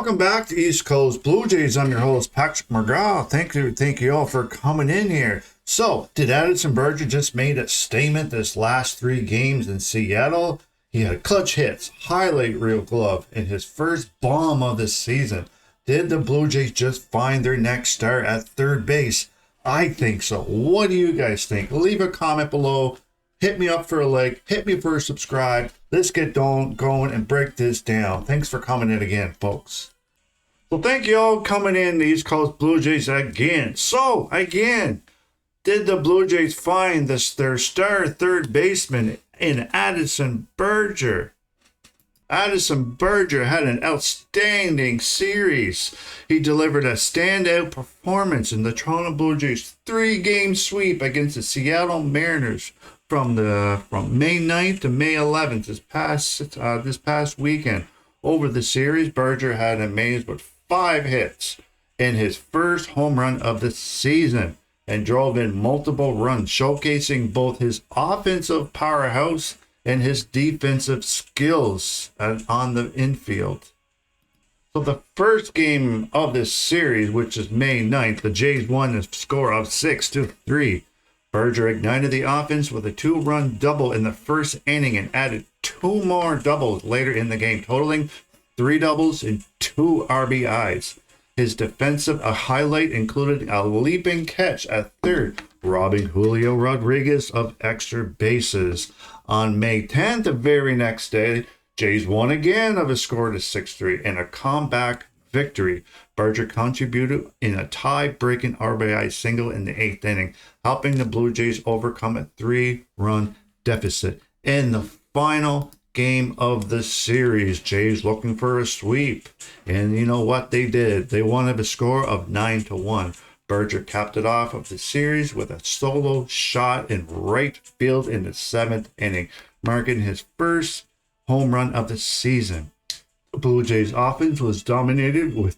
Welcome back to East Coast Blue Jays. I'm your host, Patrick McGraw. Thank you all for coming in here. So, did Addison Barger just made a statement this last 3 games in Seattle? He had clutch hits, highlight reel glove, and his first bomb of the season. Did the Blue Jays just find their next star at third base? I think so. What do you guys think? Leave a comment below. Hit me up for a like. Hit me for a subscribe. Let's get going and break this down. Thanks for coming in again, folks. So thank you all coming in, the East Coast Blue Jays again. So, again, did the Blue Jays find their star third baseman in Addison Barger? Addison Barger had an outstanding series. He delivered a standout performance in the Toronto Blue Jays 3-game sweep against the Seattle Mariners from May 9th to May 11th this past weekend. Over the series, Barger had amazed with 5 hits in his first home run of the season and drove in multiple runs, showcasing both his offensive powerhouse and his defensive skills on the infield. So the first game of this series, which is May 9th, the Jays won a score of 6-3. Barger ignited the offense with a 2-run double in the first inning and added 2 more doubles later in the game, totaling 3 doubles and 2 RBIs. His defensive highlight included a leaping catch at third, robbing Julio Rodriguez of extra bases. On May 10th, the very next day, Jays won again of a score to 6-3 in a comeback victory. Barger contributed in a tie-breaking RBI single in the 8th inning, helping the Blue Jays overcome a 3-run deficit. In the final game of the series, Jays looking for a sweep. And you know what they did? They won a score of 9-1. Barger capped it off of the series with a solo shot in right field in the 7th inning, marking his first home run of the season. The Blue Jays offense was dominated with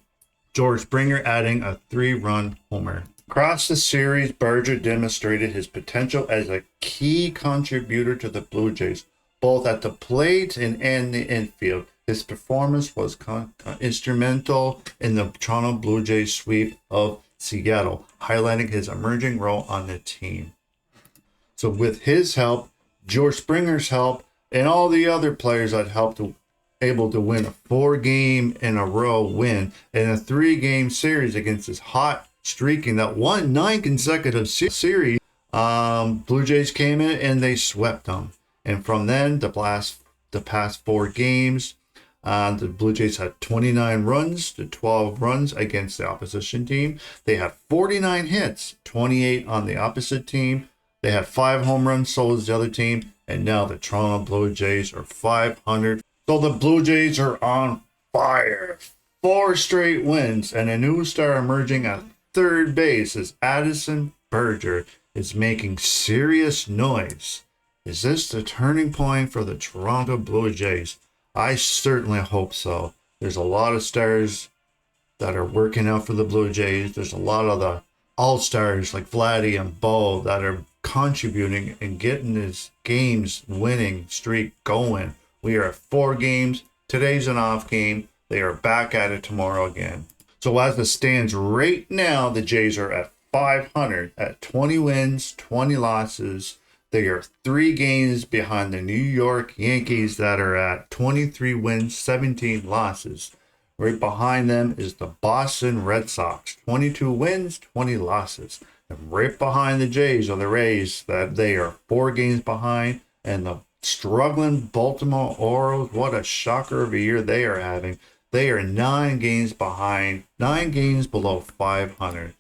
George Springer adding a 3-run homer. Across the series, Barger demonstrated his potential as a key contributor to the Blue Jays, both at the plate and in the infield. His performance was instrumental in the Toronto Blue Jays sweep of Seattle, highlighting his emerging role on the team. So with his help, George Springer's help, and all the other players that helped able to win a 4-game in a row win in a 3-game series against this hot streaking that won 9 consecutive series, Blue Jays came in and they swept them. And from then, the past 4 games, the Blue Jays had 29 runs to 12 runs against the opposition team. They had 49 hits, 28 on the opposite team. They had 5 home runs, so was the other team. And now the Toronto Blue Jays are 500. So the Blue Jays are on fire. 4 straight wins and a new star emerging at third base as Addison Barger is making serious noise. Is this the turning point for the Toronto Blue Jays? I certainly hope so. There's a lot of stars that are working out for the Blue Jays. There's a lot of the all-stars like Vladdy and Bo that are contributing and getting this game's winning streak going. We are at 4 games. Today's an off game. They are back at it tomorrow again. So as it stands right now, the Jays are at 500 at 20 wins, 20 losses. They are 3 games behind the New York Yankees that are at 23 wins, 17 losses. Right behind them is the Boston Red Sox, 22 wins, 20 losses. And right behind the Jays are the Rays, that they are 4 games behind, and the struggling Baltimore Orioles, what a shocker of a year they are having. They are 9 games behind, 9 games below 500.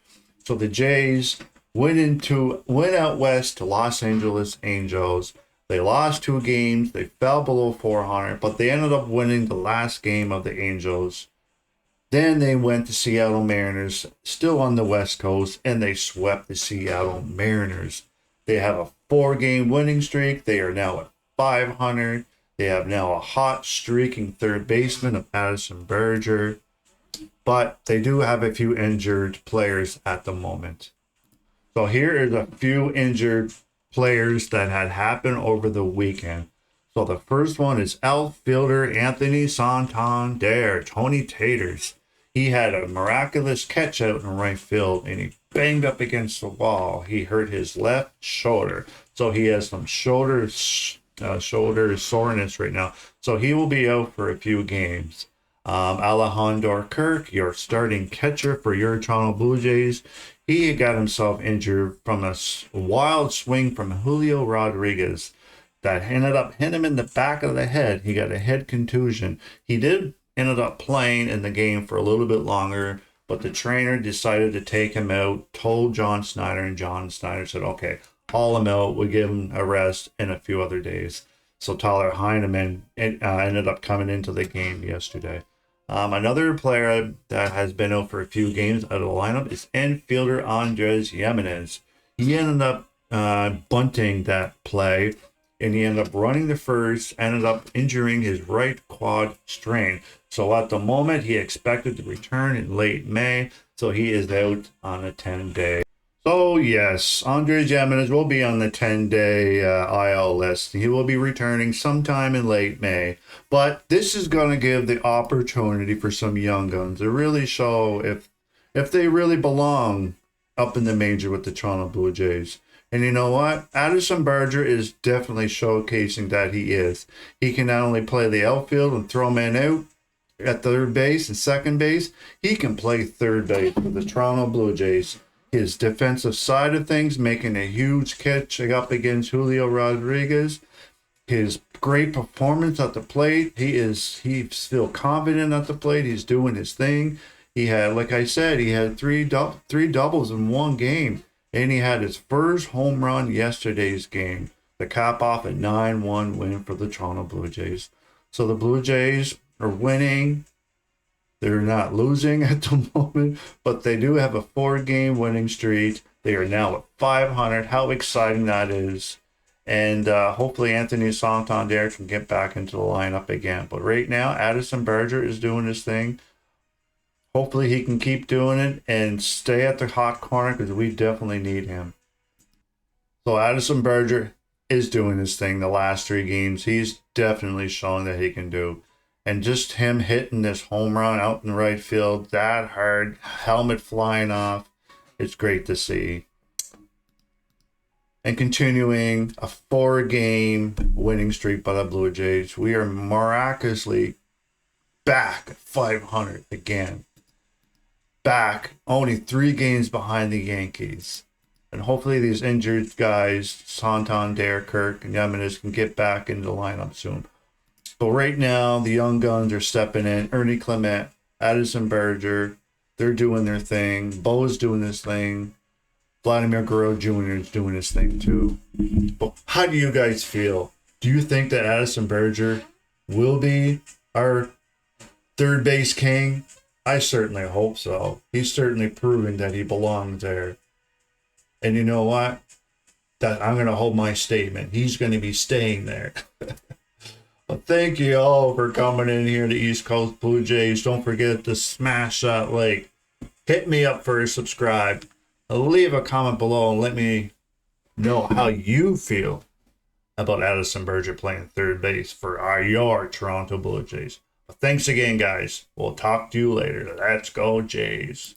So the Jays went out west to Los Angeles Angels. They lost 2 games. They fell below 400, but they ended up winning the last game of the Angels. Then they went to Seattle Mariners, still on the West Coast, and they swept the Seattle Mariners. They have a 4-game winning streak. They are now at 500. They have now a hot streaking third baseman of Addison Barger, but they do have a few injured players at the moment. So here is a few injured players that had happened over the weekend. So the first one is outfielder Anthony Santander, Tony Taters. He had a miraculous catch out in right field, and he banged up against the wall. He hurt his left shoulder, so he has some shoulder soreness right now. So he will be out for a few games. Alejandro Kirk, your starting catcher for your Toronto Blue Jays, he got himself injured from a wild swing from Julio Rodriguez that ended up hitting him in the back of the head. He got a head contusion. He did ended up playing in the game for a little bit longer, but the trainer decided to take him out, told John Snyder, and John Snyder said, okay, haul him out. We'll give him a rest in a few other days. So Tyler Heineman ended up coming into the game yesterday. Another player that has been out for a few games out of the lineup is infielder Andres Gimenez. He ended up bunting that play, and he ended up running the first, ended up injuring his right quad strain. So at the moment, he expected to return in late May, so he is out on a 10-day. So yes, Andres Gimenez will be on the 10-day IL list. He will be returning sometime in late May. But this is going to give the opportunity for some young guns to really show if they really belong up in the major with the Toronto Blue Jays. And you know what? Addison Barger is definitely showcasing that he is. He can not only play the outfield and throw men out at third base and second base, he can play third base for the Toronto Blue Jays. His defensive side of things, making a huge catch up against Julio Rodriguez. His great performance at the plate. He's still confident at the plate. He's doing his thing. He had, like I said, he had three doubles in one game. And he had his first home run yesterday's game to cap off a 9-1 win for the Toronto Blue Jays. So the Blue Jays are winning. They're not losing at the moment, but they do have a 4-game winning streak. They are now at 500. How exciting that is. And hopefully Anthony Santander can get back into the lineup again. But right now, Addison Barger is doing his thing. Hopefully he can keep doing it and stay at the hot corner because we definitely need him. So Addison Barger is doing his thing the last 3 games. He's definitely showing that he can do. And just him hitting this home run out in right field that hard, helmet flying off, it's great to see. And continuing a 4-game winning streak by the Blue Jays, we are miraculously back at 500 again. Back only 3 games behind the Yankees. And hopefully these injured guys, Santander, Kirk, and Gimenez, can get back into the lineup soon. But right now, the young guns are stepping in. Ernie Clement, Addison Barger, they're doing their thing. Bo's doing his thing. Vladimir Guerrero Jr. is doing his thing too. But how do you guys feel? Do you think that Addison Barger will be our third base king? I certainly hope so. He's certainly proving that he belongs there. And you know what? That I'm going to hold my statement. He's going to be staying there. Well, thank you all for coming in here to East Coast Blue Jays. Don't forget to smash that like. Hit me up for a subscribe. Leave a comment below and let me know how you feel about Addison Barger playing third base for your Toronto Blue Jays. But thanks again, guys. We'll talk to you later. Let's go, Jays.